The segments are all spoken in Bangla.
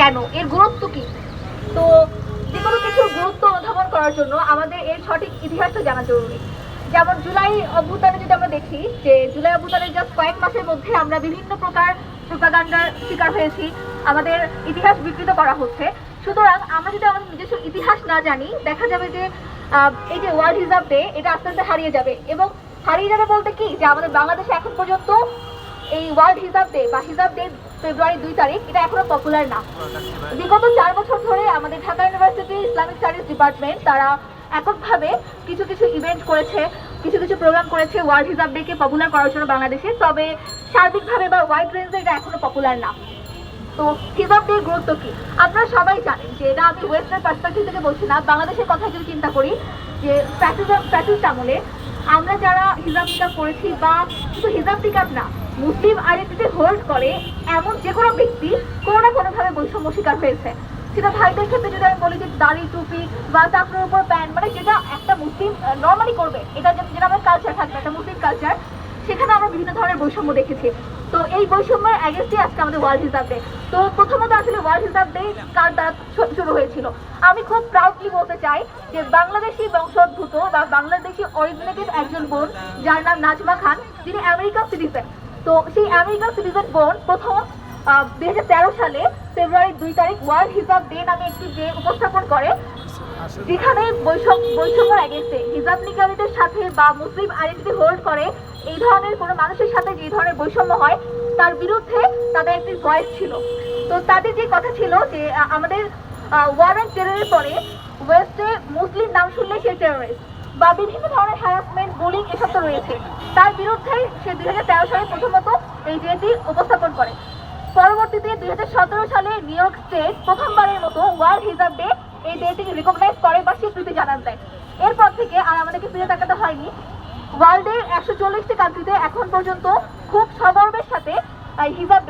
কেন, এর গুরুত্ব কি। তো যে কোনো কিছুর গুরুত্ব অনুধাবন করার জন্য আমাদের এর সঠিক ইতিহাসটা জানা জরুরি। যেমন জুলাই অভ্যুত্থানে যদি আমরা দেখি যে জুলাই অভ্যুত্থানের জাস্ট কয়েক মাসের মধ্যে আমরা বিভিন্ন প্রকার প্রোপাগান্ডার শিকার হয়েছি, আমাদের ইতিহাস বিকৃত করা হচ্ছে। সুতরাং আমরা যদি আমাদের নিজস্ব ইতিহাস না জানি, দেখা যাবে যে এই যে ওয়ার্ল্ড হিজাব ডে এটা আস্তে আস্তে হারিয়ে যাবে। এবং হারিয়ে যাবে বলতে কি, যে আমাদের বাংলাদেশে এখন পর্যন্ত এই ওয়ার্ল্ড হিজাব ডে বা হিজাব ডে ফেব্রুয়ারি 2 তারিখ এটা এখনো পপুলার না। বিগত 4 বছর ধরে আমাদের Dhaka university Islamic studies department তারা এককভাবে কিছু কিছু ইভেন্ট করেছে, কিছু কিছু প্রোগ্রাম করেছে ওয়ার্ল্ড হিজাব ডে কে পপুলার করার জন্য বাংলাদেশে। তবে সার্বিকভাবে বা ওয়াইড রেঞ্জে এটা এখনো পপুলার না। তো হিজাব ডের গুরুত্ব কি আপনারা সবাই জানেন, যে এটা আমি ওয়েস্টার্ন পার্সপেক্টিভ থেকে বলছি না, বাংলাদেশের কথা যদি চিন্তা করি যে ফ্যাসিস্ট আমলে আমরা যারা হিজাব নিকাব করেছি, বা শুধু হিজাব নিকাব না, মুসলিম আইডেন্টিটি হোল্ড করে এমন যে কোনো ব্যক্তি কোনো না কোনোভাবে বৈষম্য শিকার হয়েছে। সেটা ভাইদের ক্ষেত্রে যদি আমি বলি যে দাড়ি, টুপি বা চাকরির উপর প্যান্ট, মানে যেটা একটা মুসলিম নর্মালি করবে, এটা যেটা আমাদের কালচার থাকবে, একটা মুসলিম কালচার, সেখানে আমরা বিভিন্ন ধরনের বৈষম্য দেখেছি। তো এই বৈষম্যের অ্যাগেন্স্টে আজকে আমাদের ওয়ার্ল্ড হিজাব ডে। তো প্রথমত আসলে ওয়ার্ল্ড হিজাব ডে কার দ্বারা শুরু হয়েছিল, আমি খুব প্রাউডলি বলতে চাই যে বাংলাদেশি বংশোদ্ভূত বা বাংলাদেশি অরিজিনেটেড একজন বোন, যার নাম নাজমা খান, যিনি আমেরিকান সিটিজেন। তো সেই আমেরিকান সিটিজেন বোন প্রথম 2013 সালে ফেব্রুয়ারি 2 তারিখ ওয়ার্ল্ড হিজাব ডে নামে একটি ডে উপস্থাপন করে, যেখানে বৈষম্যের অ্যাগেন্স্টে হিজাব নিকাবীদের সাথে বা মুসলিম আইডেন্টিটি হোল্ড করে এই ধরনের কোনো মানুষের সাথে যে ধরনের বৈষম্য হয় তার বিরুদ্ধে তাদের একটি ভয়েস ছিল। তো তাদের যে কথা ছিল যে আমাদের ওয়ার অ্যান্ড টেররের পরে ওয়েস্টে মুসলিম নাম শুনলে সে টেররিস্ট, বা বিভিন্ন ধরনের হ্যারাসমেন্ট, বুলিং এসব তো রয়েছে। তার বিরুদ্ধে সে 2013 সালে প্রথমত এই ডেটি উপস্থাপন করে। পরবর্তীতে 2017 সালে নিউ ইয়র্ক স্টেট প্রথমবারের মতো ওয়ার্ল্ড হিজাব ডে এই ডেটিকে রিকগনাইজ করে বা স্বীকৃতি জানান দেয়। এরপর থেকে আর আমাদেরকে ফিরে তাকাতে হয়নি। ওয়ার্ল্ডের 140টি কান্ট্রিতে এখন পর্যন্ত খুব সগর্বের সাথে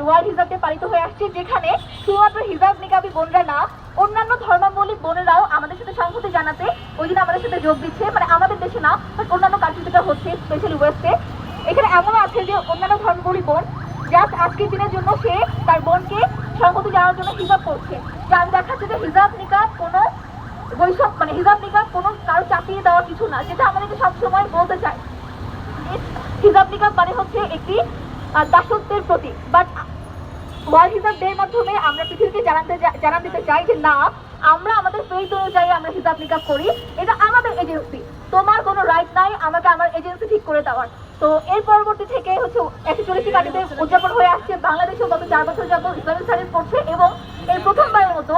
ওয়ার্ল্ড হিজাব ডে পালিত হয়ে আসছে, যেখানে শুধুমাত্র হিজাব নিকাবী বোনরা না, অন্যান্য ধর্মাবলম্বী বোনেরাও আমাদের সাথে সংহতি জানাতে ওই দিন আমাদের সাথে যোগ দিচ্ছে। মানে আমাদের দেশে না, অন্যান্য কান্ট্রি থেকে হচ্ছে, স্পেশালি ওয়েস্টে। এখানে এমন আছে যে অন্যান্য ধর্মগুলি বোন জাস্ট আজকের দিনের জন্য সে তার বোনকে সংহতি জানানোর জন্য হিজাব করছে। যার দেখাচ্ছে যে হিজাব নিকাব কোনো বৈষম্য, মানে হিজাব নিকাব কোনো কারো চাপিয়ে দেওয়া কিছু না, যেটা আমাদেরকে সবসময় বলতে চায়। হিজাব নিকাব মানে হচ্ছে একটি দাসত্বের প্রতীক। বাট ওয়ার্ল্ড হিজাব ডে এর মাধ্যমে আমরা পৃথিবীকে জানান দিতে চাই যে না, আমরা আমাদের ফেইথ অনুযায়ী আমরা হিজাব নিকাব করি, এটা আমাদের এজেন্সি, তোমার কোনো রাইট নাই আমাকে আমার এজেন্সি ঠিক করে দেওয়ার। তো এর পরবর্তী থেকে হচ্ছে 140টি কান্ট্রিতে উদযাপন হয়ে আসছে। বাংলাদেশেও গত 4 বছর যাবত ইসলামিক স্টাডিজ করছে, এবং এই প্রথমবারের মতো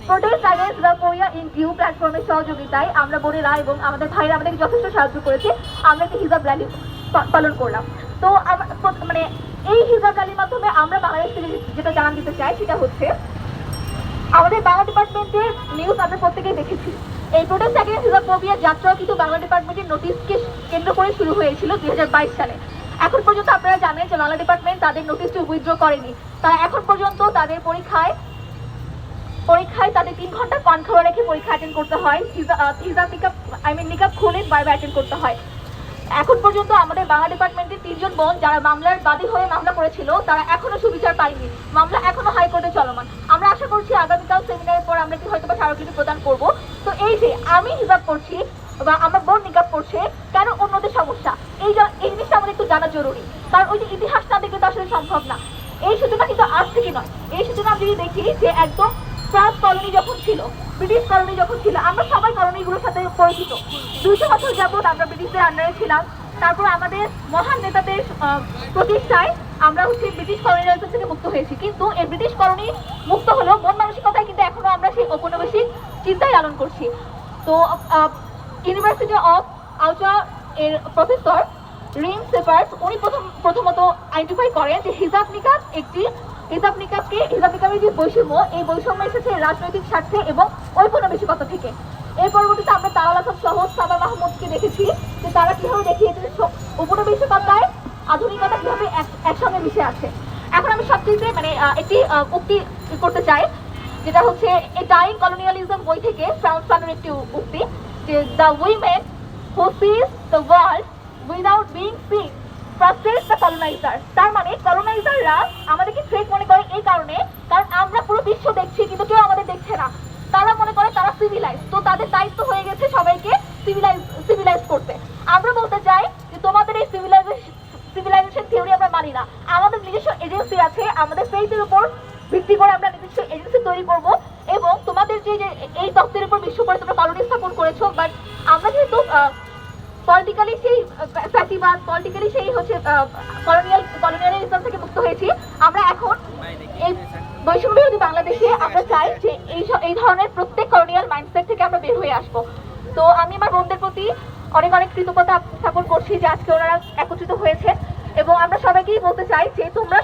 protest against the Korea in due প্ল্যাটফর্মের সহযোগিতায় আমরা বোনেরা এবং আমাদের ভাইরা আমাদেরকে যথেষ্ট সাহায্য করেছে, আমরা একটি হিজাব র্যালি পালন করলাম। তো মানে এই হিজাব র্যালির মাধ্যমে আমরা বাংলাদেশ থেকে যেটা জানান দিতে চাই সেটা হচ্ছে, আমাদের বাংলা ডিপার্টমেন্টের নিউজ আমরা প্রত্যেকেই দেখেছি। এই প্রোটেস্ট অ্যাগেন্স্ট হিজাবফোবিয়া যাত্রাও কিন্তু বাংলা ডিপার্টমেন্টের নোটিশকে কেন্দ্র করে শুরু হয়েছিল 2022 সালে। এখন পর্যন্ত আপনারা জানেন যে বাংলা ডিপার্টমেন্ট তাদের নোটিশটি উইথড্র করেনি। তারা এখন পর্যন্ত তাদের পরীক্ষায় তাদের 3 ঘন্টা কান খোলা রেখে পরীক্ষা অ্যাটেন্ড করতে হয়। হিজাব নিকাব নিকাব খুলে বারবার অ্যাটেন্ড করতে হয়। এখন পর্যন্ত আমাদের বাংলা ডিপার্টমেন্টের 3 জন বোন যারা মামলার বাদী হয়ে মামলা করেছিল, তারা এখনো সুবিচার পায়নি। মামলা এখনো হাইকোর্টে চলমান। আমরা আশা করছি আগামীকাল সেমিনারের পর আমরা কি হয়তো স্মারকলিপি প্রদান করব। তো এই যে আমি হিজাব করছি বা আমার বোন নিকাব করছে, কেন অন্যদের সমস্যা, এই জিনিসটা আমাদের একটু জানা জরুরি। কারণ ওই যে ইতিহাস না দেখলে তো আসলে সম্ভব না। এই সূচনা কিন্তু আজ থেকে নয়। এই সূচনা আমি যদি দেখি যে একদম ফ্রান্স কলোনি যখন ছিল, ব্রিটিশ কলোনি যখন ছিল, আমরা সবাই কলোনিগুলোর সাথে পরিচিত। 200 বছর যাবত আমরা ব্রিটিশদের আন্ডারে ছিলাম। তারপর আমাদের মহান নেতাদের প্রতিষ্ঠায় আমরা হচ্ছে ব্রিটিশ কলোনিয়ালিজম থেকে মুক্ত হয়েছি। কিন্তু এই ব্রিটিশ কলোনি মুক্ত হলেও মন মানসিকতায় কিন্তু এখনো আমরা সেই ঔপনিবেশিক চিন্তাই লালন করছি। তো ইউনিভার্সিটি অফ আউটা এর প্রফেসর রিং সেপার্স উনি প্রথমত আইডেন্টিফাই করেন যে হিজাব নিকাবের যে বৈষম্য, এই বৈষম্য এসেছে রাজনৈতিক স্বার্থে এবং ঔপনিবেশিকতা থেকে। এর পরবর্তীতে আমরা তালাল আসাদ সহ সাবা মাহমুদকে দেখেছি যে তারা কিভাবে দেখিয়েছে ঔপনিবেশিকতায় আধুনিকতা কিভাবে একসঙ্গে মিশে আছে। এখন আমি সবচেয়ে একটি উক্তি করতে চাই, যেটা হচ্ছে এ ডাইং কলোনিয়ালিজম বই থেকে ফ্রান্স ফানোর একটি উক্তি, যে the women who sees the world without being seen frustrates the coloniser. তার মানে কলোনাইজাররা আমাদেরকে থ্রেট মনে করে এই কারণ আমরা পুরো বিশ্ব দেখছি কিন্তু তাদের দায়িত্ব হয়ে গেছে সবাইকে সিভিলাইজ করতে। আমরা বলতে চাই যে তোমাদের এই সিভিলাইজেশন থিওরি আমরা মানি না। আমাদের নিজস্ব এজেন্সি আছে, আমাদের ফেইথের উপর ভিত্তি করে আমরা নিজস্ব এজেন্সি তৈরি করব। এবং তোমাদের যে এই তত্ত্বের উপর বিশ্ব করে তোমরা কলোনি স্থাপন করেছো, বাট আমরা যেহেতু পলিটিক্যালি সেই ফ্যাসিবাদ, পলিটিক্যালি সেই হচ্ছে কলোনিয়ালিজম থেকে মুক্ত হয়েছি, আমরা এখন এই বৈষম্য বিরোধী বাংলাদেশে আমরা চাই যে এই ধরনের প্রত্যেক কলোনিয়াল মাইন্ডসেট থেকে আমরা বের হয়ে আসবো। তো আমি আমার বোনদের প্রতি অনেক অনেক কৃতজ্ঞতা স্থাপন করছি যে আজকে ওনারা একত্রিত হয়েছে, এবং আমরা সবাইকেই বলতে চাই যে তোমরা